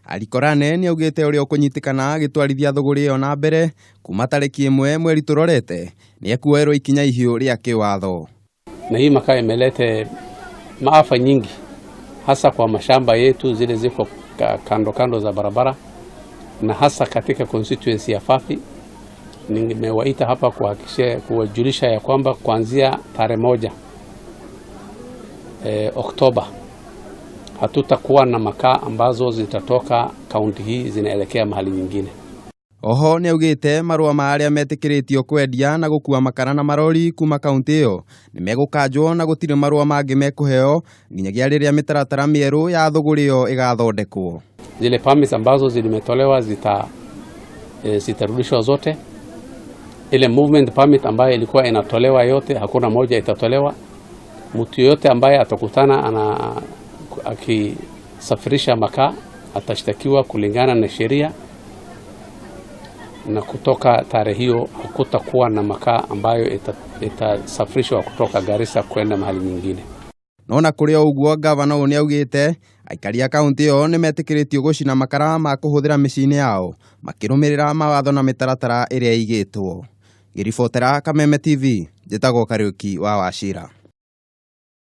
Alikorane ni augite uri ukunyitikana gitwarithia thuguri iyo na mbere kuma tariki 1 mweri turorete ni ekuerwo ikinya ihiu ria kiwatho. Na hii makaa imelete maafa nyingi hasa kwa mashamba yetu zile ziko kando za barabara na hasa katika constituency ya Fafi. Nimewaita hapa kuwajulisha ya kwamba kuanzia tarehe 1 Oktoba hatutakuwa na makaa ambazo zitatoka kaunti hii zinaelekea mahali nyingine. Oho ni augite marua maria metikiritio kwendia na gukua makara na marori kuma kaunti iyo ni megukanjwo na gutire marua mangi mekuheo nginyagia riria mitaratara mieru ya thuguri iyo igathondekwo. Zile permits ambazo zilimetolewa zitarudishwa zote. Ile movement permit ambayo ilikuwa inatolewa yote hakuna moja itatolewa. Mtu yote ambaye atakutana akisafirisha makaa atashtakiwa kulingana na sheria, na kutoka tarehe hiyo hakutakuwa na makaa ambayo itasafirishwa kutoka Garissa kwenda mahali nyingine. Nona kuri uguo gavana oni augite aikari a kaunti iyo ni metikiritio gucina makara ma kuhuthira micini yao makirumirira mawatho na mitaratara iria igitwo. Ngiribotera Kameme TV, njitagwo Kariuki wa Wachira.